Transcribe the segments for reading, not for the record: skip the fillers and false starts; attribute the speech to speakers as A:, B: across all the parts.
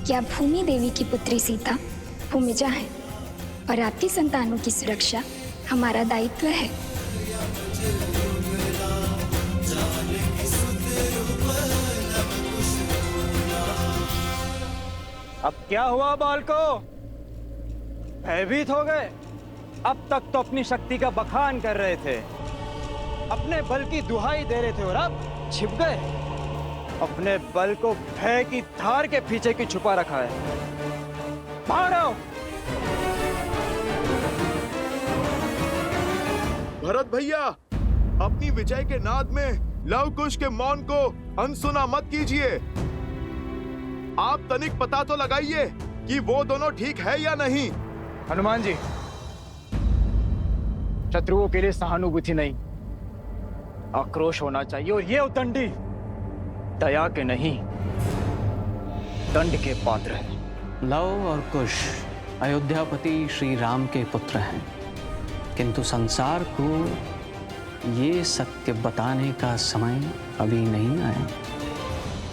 A: या भूमि देवी की पुत्री सीता भूमिजा है और आपकी संतानों की सुरक्षा हमारा दायित्व है।
B: अब क्या हुआ बालको? भयभीत हो गए? अब तक तो अपनी शक्ति का बखान कर रहे थे, अपने बल की दुहाई दे रहे थे और अब छिप गए। अपने बल को भय की धार के पीछे की छुपा रखा है। बाहर आओ।
C: भरत भैया, अपनी विजय के नाद में लव कुश के मौन को अनसुना मत कीजिए। आप तनिक पता तो लगाइए कि वो दोनों ठीक है या नहीं।
B: हनुमान जी, शत्रुओं के लिए सहानुभूति नहीं, आक्रोश होना चाहिए। और ये उद्दंडी दया के नहीं, दंड के पात्र है।
D: लव और कुश अयोध्यापति श्री राम के पुत्र हैं, किंतु संसार को ये सत्य बताने का समय अभी नहीं आया।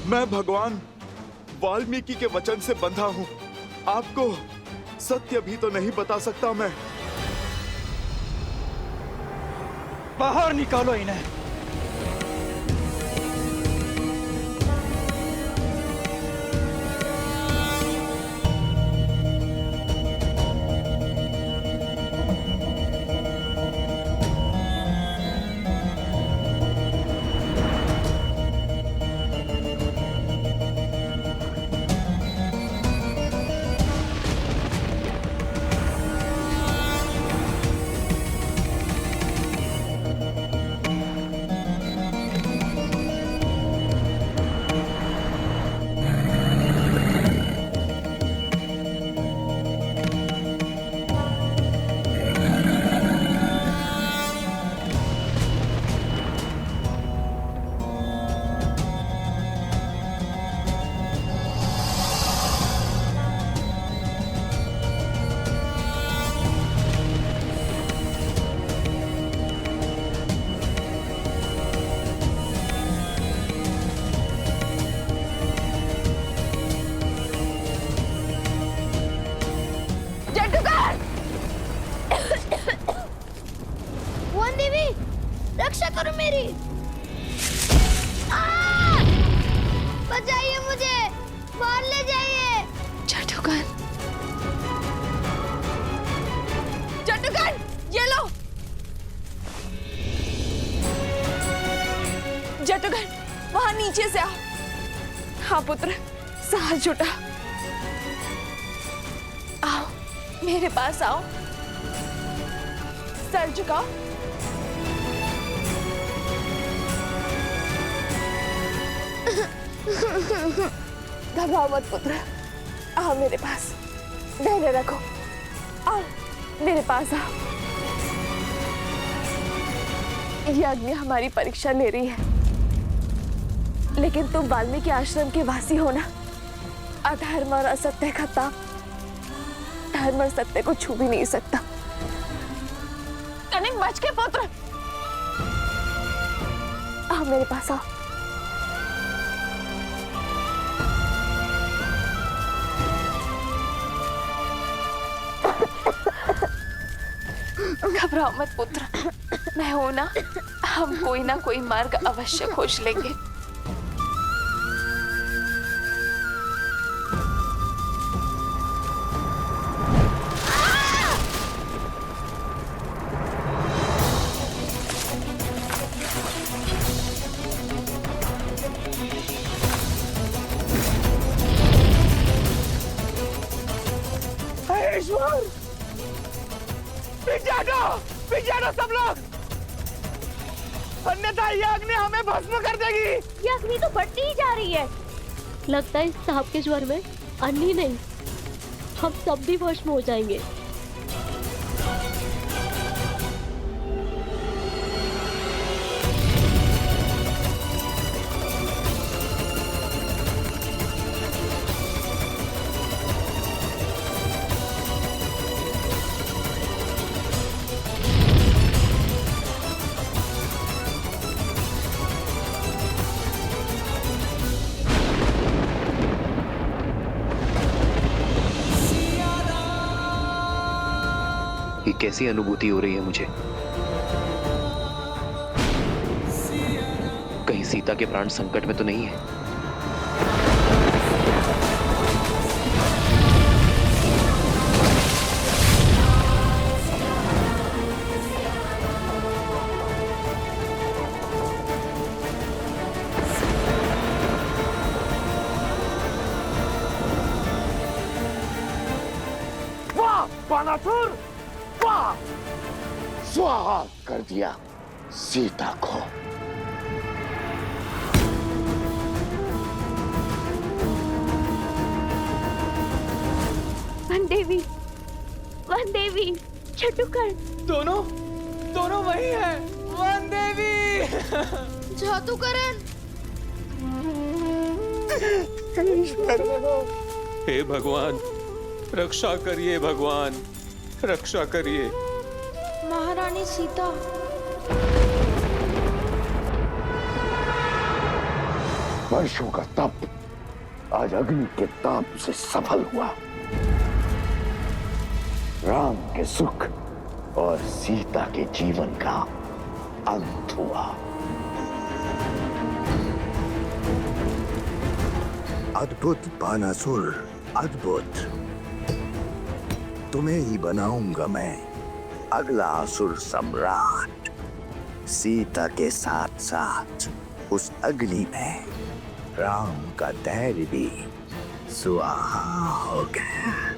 C: मैं भगवान वाल्मीकि के वचन से बंधा हूँ। आपको सत्य भी तो नहीं बता सकता मैं।
B: बाहर निकालो इन्हें।
E: रक्षा करो मेरी। बचाइए मुझे, बाहर ले जाइए।
F: जटुगन, जटुगन, ये लो। जटुगन, वहां नीचे से आओ। हाँ पुत्र, साहस जुटा। आओ, मेरे पास आओ। सर झुकाओ। घबराओ मत पुत्र, आओ मेरे पास, धैर्य रखो। आओ मेरे पास आओ। ये अग्नि हमारी परीक्षा ले रही है, लेकिन तुम वाल्मीकि आश्रम के वासी हो ना। अधर्म और असत्य का ताप धर्म और सत्य को छू भी नहीं सकता। कनिक बच के पुत्र, आओ मेरे पास आओ। घबराओ मत पुत्र, मैं हूं ना। हम कोई ना कोई मार्ग अवश्य खोज लेंगे।
B: ईश्वर, पिछाड़ो सब लोग, अन्यथा ये अग्नि हमें भस्म कर देगी।
E: ये अग्नि तो बढ़ती ही जा रही है।
G: लगता है इस सांप के ज्वर में अन्नी नहीं, हम सब भी भस्म हो जाएंगे।
H: ये कैसी अनुभूति हो रही है मुझे? कहीं सीता के प्राण संकट में तो नहीं है?
I: बानासुर, वाह! स्वाहा कर दिया सीता को।
E: वन देवी, छटुकर
B: दोनों वही है। वन देवी।
E: जादूकरन।
J: हे भगवान, रक्षा करिए भगवान, रक्षा करिए।
E: महारानी सीता।
I: वर्षों का तप आज अग्नि के ताप से सफल हुआ। राम के सुख और सीता के जीवन का अंत हुआ।
K: अद्भुत बानासुर, अद्भुत। तुम्हें ही बनाऊंगा मैं अगला असुर सम्राट। सीता के साथ साथ उस अग्नि में राम का धैर्य भी सुहा हो गया।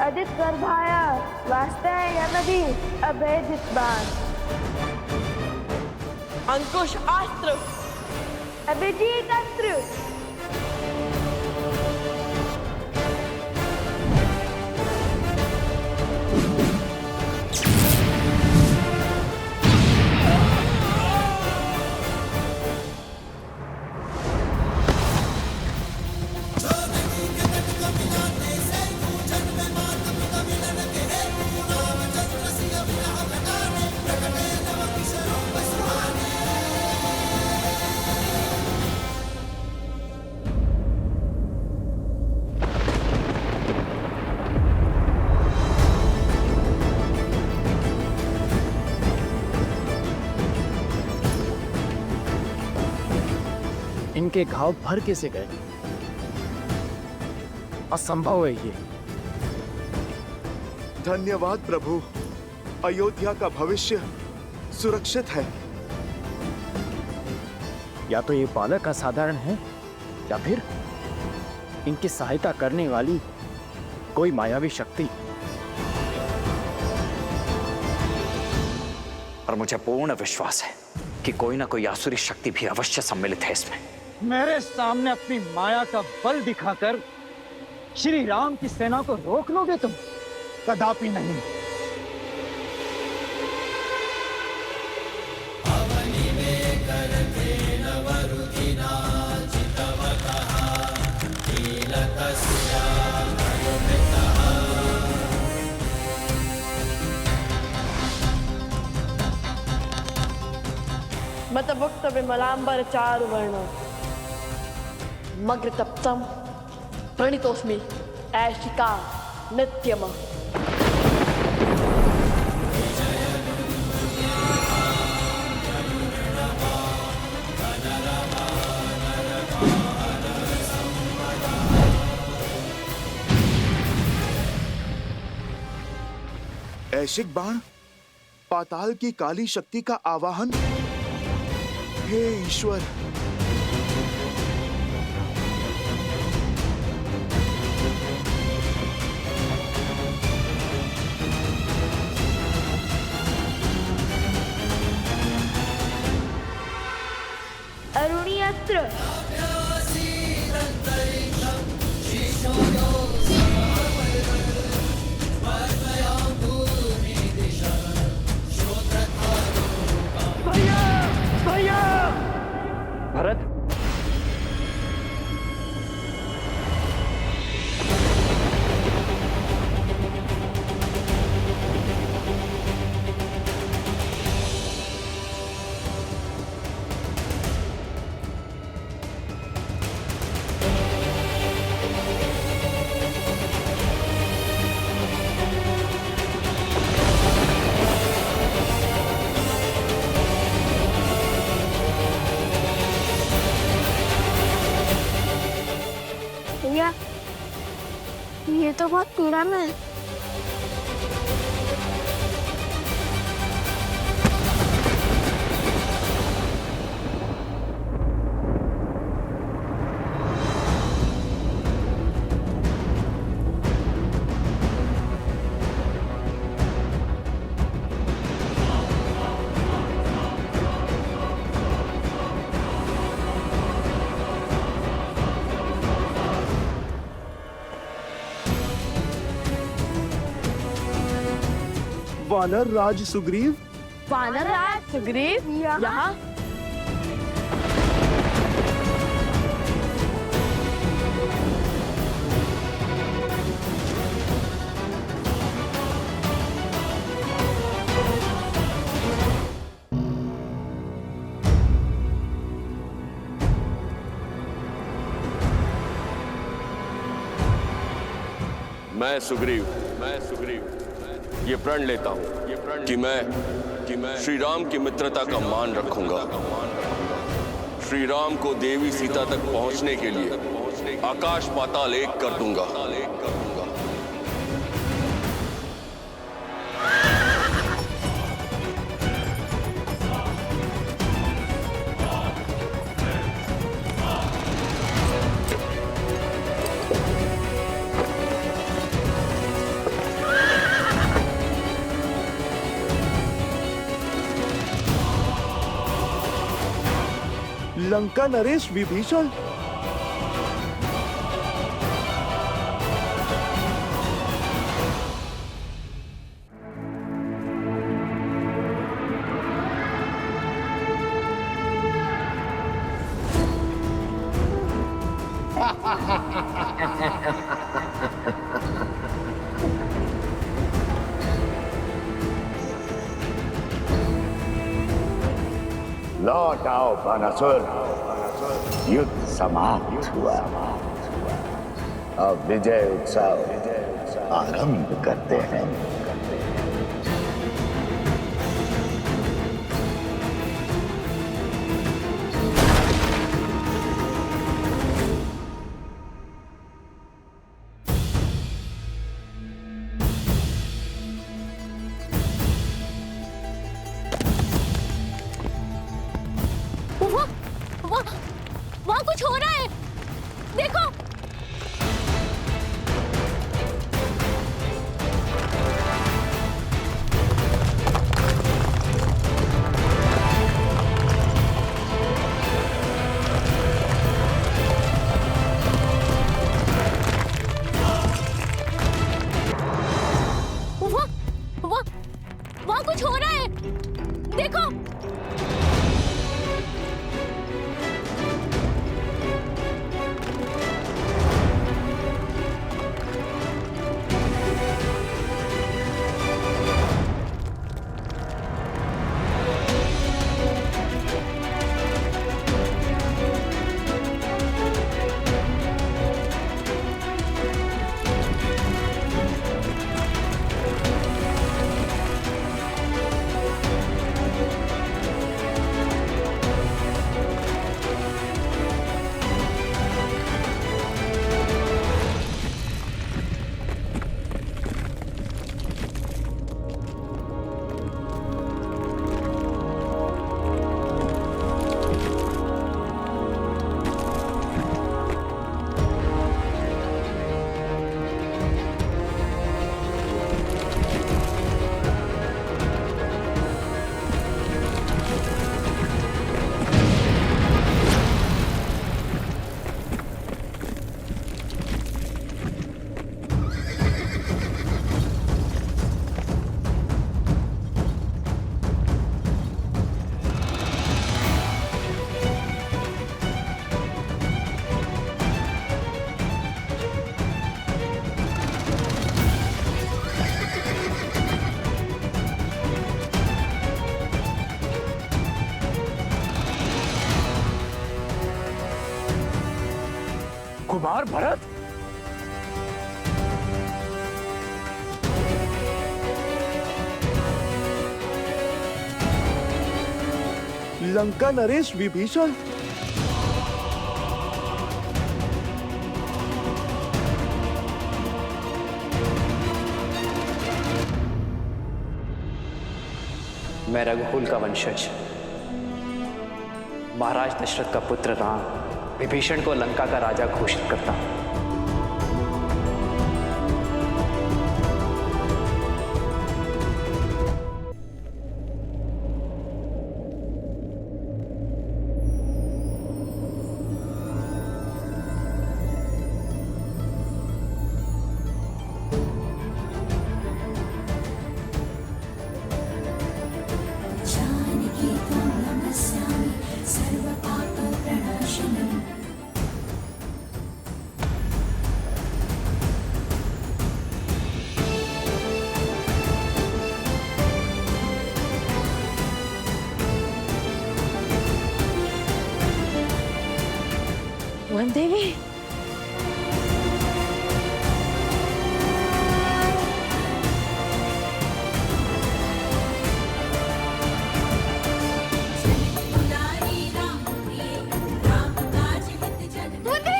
E: अधिक गर्भाय वास्ते यमदि अभेदित बाण।
F: अंकुश अस्त्र,
E: अभिजीत अस्त्र।
B: इनके घाव भर कैसे गए? असंभव है ये।
C: धन्यवाद प्रभु, अयोध्या का भविष्य सुरक्षित है।
B: या तो ये बालक असाधारण है या फिर इनकी सहायता करने वाली कोई मायावी शक्ति।
L: और मुझे पूर्ण विश्वास है कि कोई ना कोई आसुरी शक्ति भी अवश्य सम्मिलित है इसमें।
B: मेरे सामने अपनी माया का बल दिखाकर श्री राम की सेना को रोक लोगे तुम? कदापि नहीं।
M: अवनी में करते नवरु
E: मतभुक्त विमलांबर चारुवर्ण मग्र तप्तम प्रणितोस्मि ऐशिका नित्यम।
C: ऐशिक बाण, पाताल की काली शक्ति का आवाहन। हे ईश्वर,
E: अरुणी अस्त्र
H: भरत,
E: भैया ये तो बहुत पुराना है।
C: वानर राज सुग्रीव।
E: वानर राज सुग्रीव यहाँ?
M: मैं सुग्रीव ये प्रण लेता हूँ कि मैं श्री राम की मित्रता का मान रखूंगा। श्री राम को देवी सीता तक पहुंचने के लिए आकाश पाताल एक कर दूंगा।
C: लंका नरेश विभीषण।
K: लौट आओ बानासुर, युद्ध समाप्त हुआ। अब विजय उत्सव आरंभ करते हैं।
G: वहाँ कुछ हो रहा है, देखो। वहाँ कुछ हो रहा है, देखो।
I: कुमार भरत?
C: लंका नरेश विभीषण?
L: मैं रघुकुल का वंशज महाराज दशरथ का पुत्र राम विभीषण को लंका का राजा घोषित करता हूं।
F: वन देवी,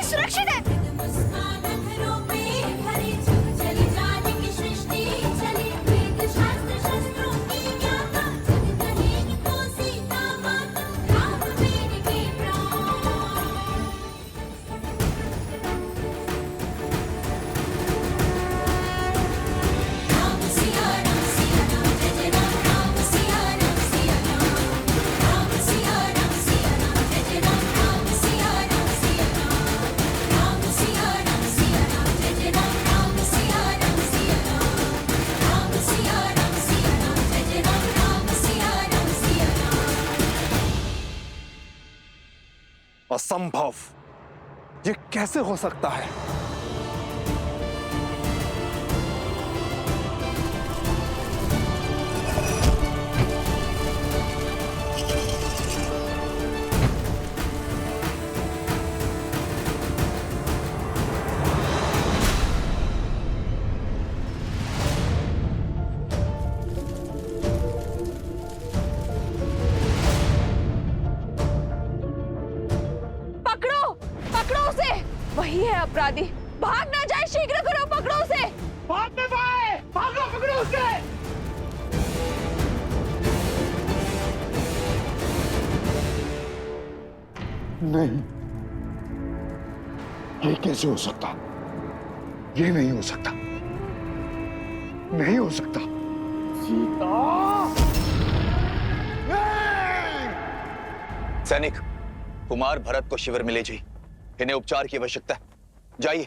E: सुरक्षित है।
C: असंभव! ये कैसे हो सकता है?
F: वही है अपराधी। भाग ना जाए, शीघ्र करो, पकड़ो उसे।
I: भाग में पाए, भागो, पकड़ो उसे।
K: नहीं, ये कैसे हो सकता? ये नहीं हो सकता, नहीं हो सकता।
I: सीता!
N: सैनिक, कुमार भरत को शिविर में ले जाइए। इन्हें उपचार की आवश्यकता है। जाइए।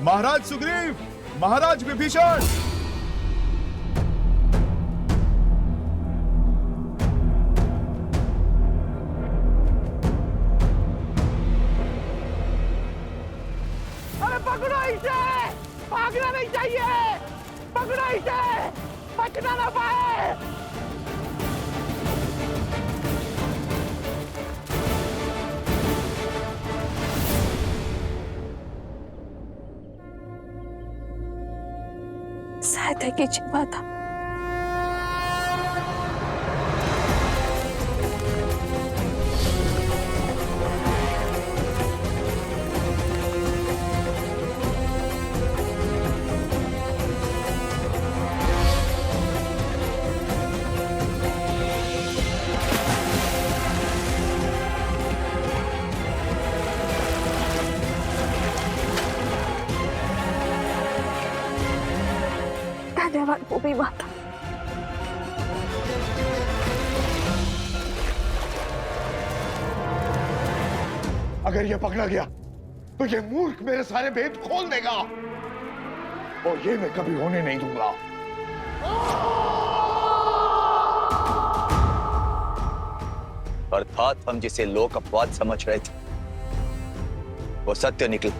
C: महाराज सुग्रीव, महाराज विभीषण!
I: अरे पकड़ो इसे! भागना नहीं चाहिए! पकड़ो इसे! बचना ना पाए!
F: सहायता कीजिए माता। धन्यवाद भूमि माता।
K: अगर यह पकड़ा गया
I: तो ये मूर्ख मेरे सारे भेद खोल देगा और ये मैं कभी होने नहीं दूंगा।
N: अर्थात हम जिसे लोक अपवाद समझ रहे थे वो सत्य निकला।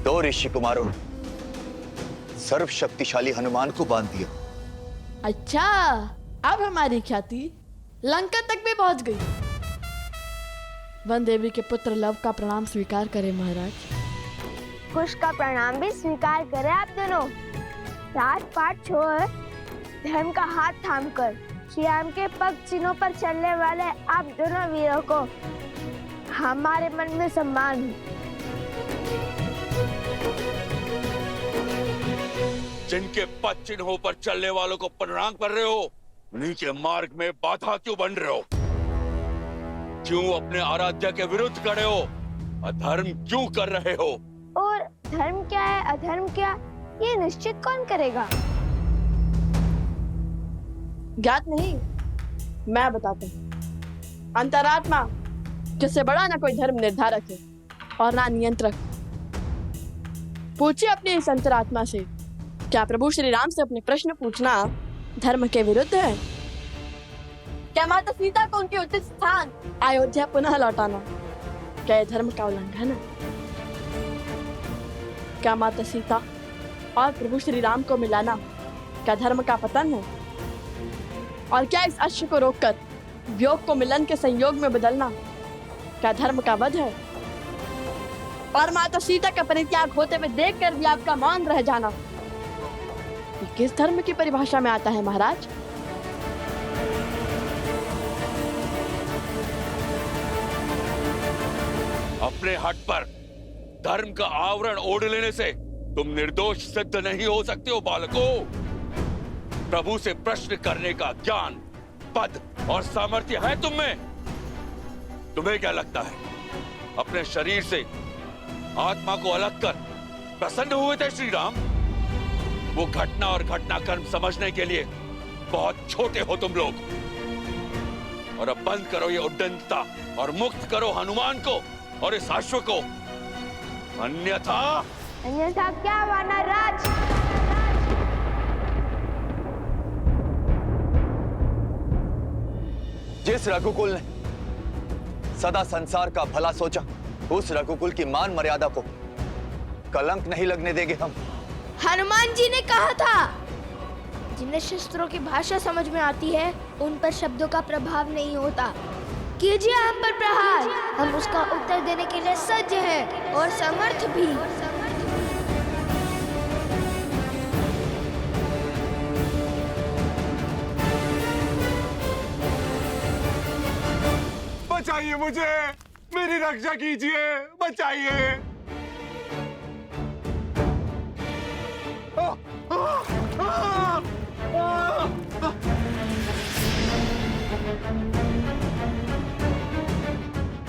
N: दो ऋषि कुमारों ने सर्वशक्तिशाली हनुमान को बांध दिया।
O: अच्छा, अब हमारी ख्याति लंका तक भी पहुंच गई। वन देवी के पुत्र लव का प्रणाम स्वीकार करें महाराज।
E: कुश का प्रणाम भी स्वीकार करें आप दोनों। राजपाट छोड़ धर्म का हाथ थामकर श्री राम के पग चिन्हों पर चलने वाले आप दोनों वीरों को हमारे मन में सम्मान है।
M: जिनके पद चिन्हों पर चलने वालों को प्रणाम कर रहे हो, उन्हीं के मार्ग में बाधा क्यों बन रहे हो? क्यों अपने आराध्य के विरुद्ध खड़े हो? अधर्म क्यों कर रहे हो?
E: और धर्म क्या है अधर्म क्या, ये निश्चित कौन करेगा?
O: ज्ञात नहीं, मैं बताता हूँ। अंतरात्मा जिससे बड़ा ना कोई धर्म निर्धारक है और ना नियंत्रक। पूछिए अपनी इस अंतरात्मा से, क्या प्रभु श्री राम से अपने प्रश्न पूछना धर्म के विरुद्ध है? क्या माता सीता को उनके उचित स्थान अयोध्या पुनः लौटाना क्या ये धर्म का उल्लंघन है? क्या माता सीता और प्रभु श्री राम को मिलाना क्या धर्म का पतन है? और क्या इस अश्व को रोककर वियोग को मिलन के संयोग में बदलना क्या धर्म का वध है? और माता सीता का परित्याग होते हुए देखकर भी आपका मौन रह जाना ये किस धर्म की परिभाषा में आता है महाराज?
M: अपने हट पर धर्म का आवरण ओढ़ लेने से तुम निर्दोष सिद्ध नहीं हो सकते हो बालकों। प्रभु से प्रश्न करने का ज्ञान, पद और सामर्थ्य है तुम में। तुम्हें क्या लगता है अपने शरीर से आत्मा को अलग कर प्रसन्न हुए थे श्री राम? वो घटना और घटनाक्रम समझने के लिए बहुत छोटे हो तुम लोग। और अब बंद करो ये उद्दंडता और मुक्त करो हनुमान को और इस अश्व को, अन्यथा
E: क्या वानर राज?
N: जिस रघुकुल ने सदा संसार का भला सोचा, उस रघुकुल की मान मर्यादा को कलंक नहीं लगने देंगे हम।
E: हनुमान जी ने कहा था, जिन्हें शस्त्रों की भाषा समझ में आती है उन पर शब्दों का प्रभाव नहीं होता। कीजिए हम पर प्रहार, हम उसका उत्तर देने के लिए सज्ज हैं और समर्थ भी।
J: बचाइए मुझे, मेरी रक्षा कीजिए, बचाइए।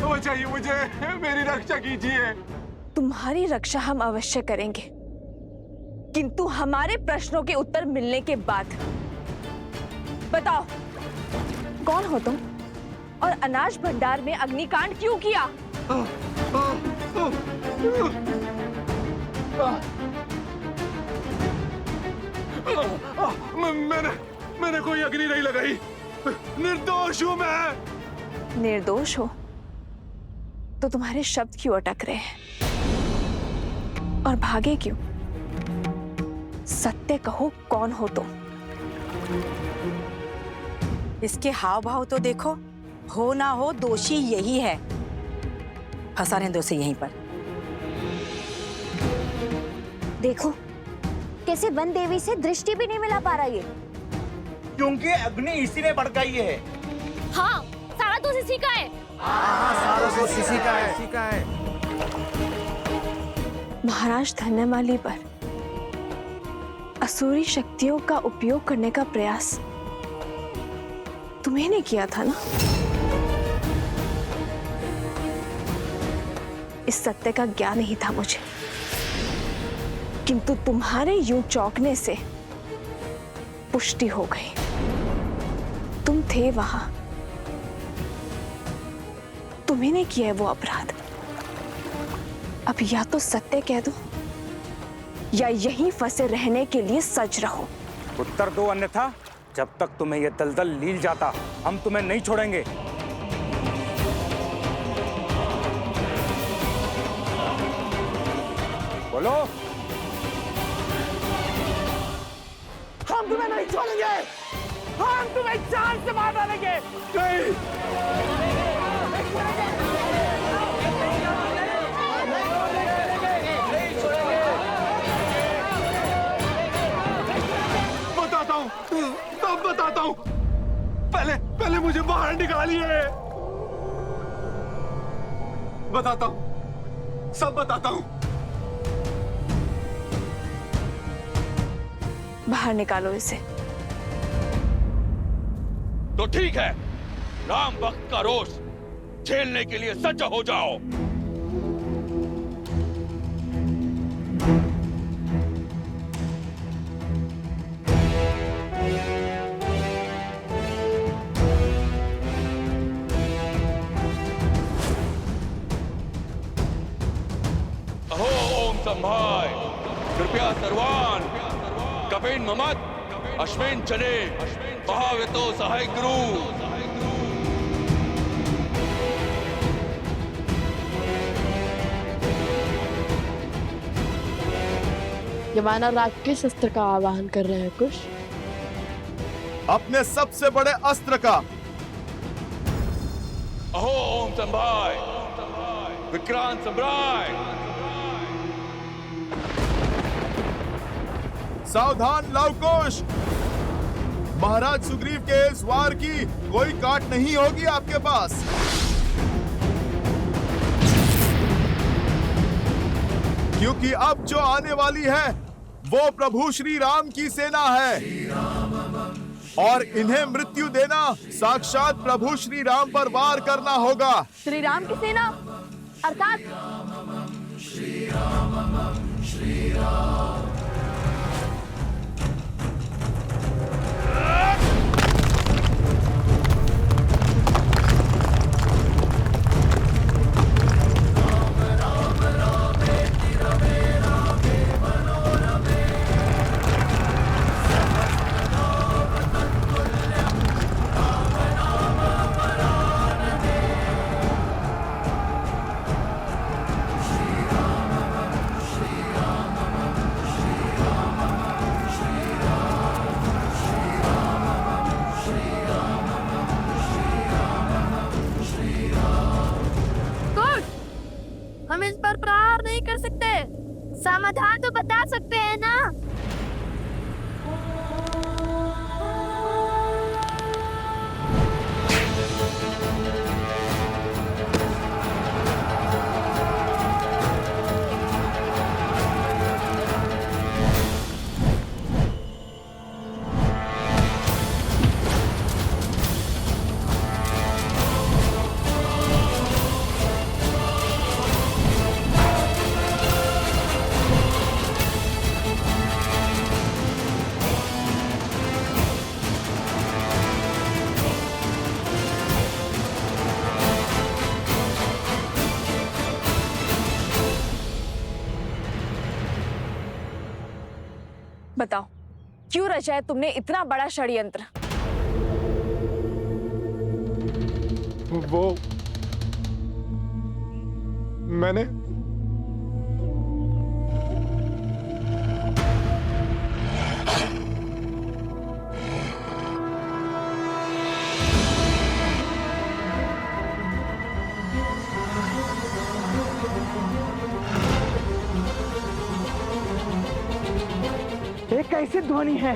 J: बचाइए मुझे, मेरी रक्षा कीजिए।
F: तुम्हारी रक्षा हम अवश्य करेंगे, किंतु हमारे प्रश्नों के उत्तर मिलने के बाद। बताओ, कौन हो तुम और अनाज भंडार में अग्निकांड क्यों किया?
J: मैंने कोई अग्नि नहीं लगाई, निर्दोष हूं मैं।
F: निर्दोष हो तो तुम्हारे शब्द क्यों अटक रहे हैं और भागे क्यों? सत्य कहो, कौन हो तुम?
P: इसके हाव भाव तो देखो, हो ना हो दोषी यही है। फंसाने दो से यहीं पर।
E: देखो कैसे वन देवी से दृष्टि भी नहीं मिला पा रहा ये,
Q: क्योंकि अग्नि इसी में भड़काई है।
G: हाँ, सारा दोष इसी का है।
Q: सारा दोष इसी का है।
F: महाराज धन्यमाली पर असुरी शक्तियों का उपयोग करने का प्रयास तुम्हें ने किया था ना? इस सत्य का ज्ञान नहीं था मुझे, किंतु तुम्हारे यूं चौंकने से पुष्टि हो गई। तुम थे वहां, तुम्ही ने किया है वो अपराध। अब या तो सत्य कह दो या यहीं फंसे रहने के लिए सच रहो।
Q: उत्तर दो, अन्यथा जब तक तुम्हें यह दलदल लील जाता हम तुम्हें नहीं छोड़ेंगे। बोलो।
J: हम तुम्हें नहीं छोड़ेंगे, हम तुम्हें जान से मार डालेंगे। बताता हूँ, तब बताता हूँ। पहले मुझे बाहर निकालिए। बताता हूँ, सब बताता हूँ।
F: बाहर निकालो इसे।
M: तो ठीक है, राम भक्त का रोष झेलने के लिए सज्ज हो जाओ। अहो ओम संभाय, कृपया सर्वान कपिन ममत अश्विन चले महावेतो सहाय गुरु।
O: यवाना राग किस अस्त्र का आवाहन कर रहे हैं कुश?
C: अपने सबसे बड़े अस्त्र का।
M: अहो ओम संभाय, विक्रांत सम्राट।
C: सावधान लवकुश, महाराज सुग्रीव के इस वार की कोई काट नहीं होगी आपके पास। क्योंकि अब जो आने वाली है वो प्रभु श्री राम की सेना है और इन्हें मृत्यु देना साक्षात प्रभु श्री राम पर वार करना होगा।
F: श्री राम की सेना अर्थात
J: श्री राम।
E: हम इस पर प्रहार नहीं कर सकते, समाधान तो बता सकते हैं ना।
F: बताओ, क्यों रचा है तुमने इतना बड़ा षड्यंत्र?
J: वो मैंने
Q: ये कैसी ध्वनि है?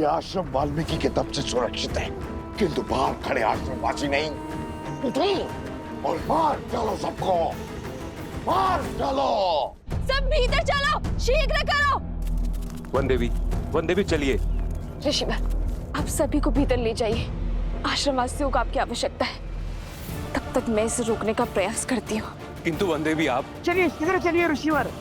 I: आश्रम वाल्मीकि के तब से सुरक्षित है, किंतु बाहर खड़े आश्रमवासी नहीं। उठो और मार डालो सबको, मार डालो।
F: सब भीतर चलो, शीघ्र करो।
J: वन देवी चलिए।
F: ऋषिवर, आप सभी को भीतर ले जाइए। आश्रमवासियों को आपकी आवश्यकता है। तब तक मैं इसे रोकने का प्रयास करती हूँ।
J: किंतु वन देवी आप
R: चलिए शीघ्र चलिए ऋषिवर।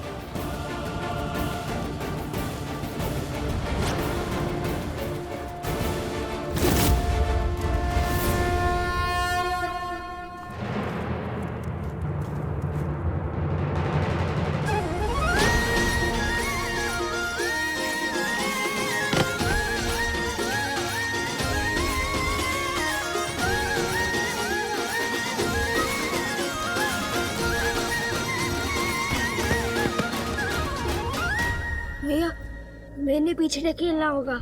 E: भैया, मैंने पीछे खेलना होगा।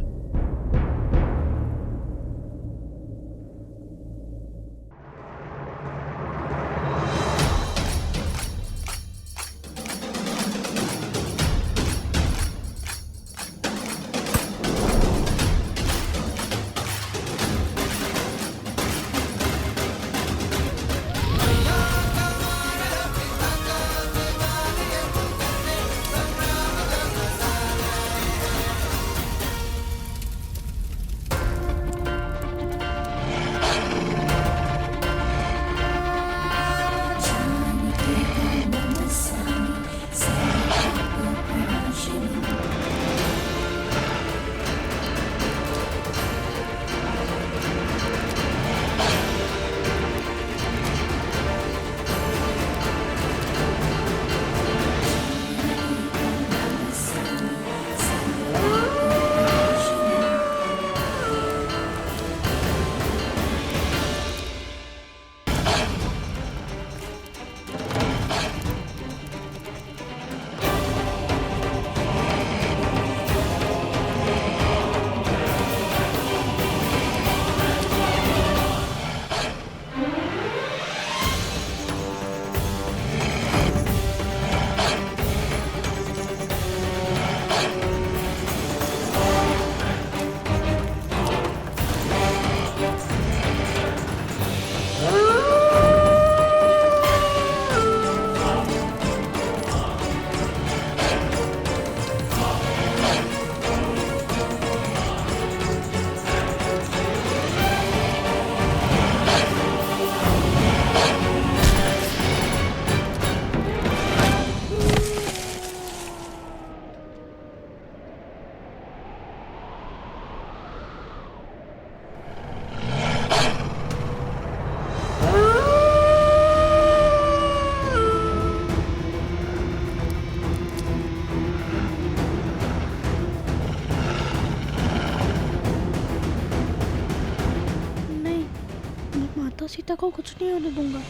G: सीता को कुछ नहीं होने दूंगा।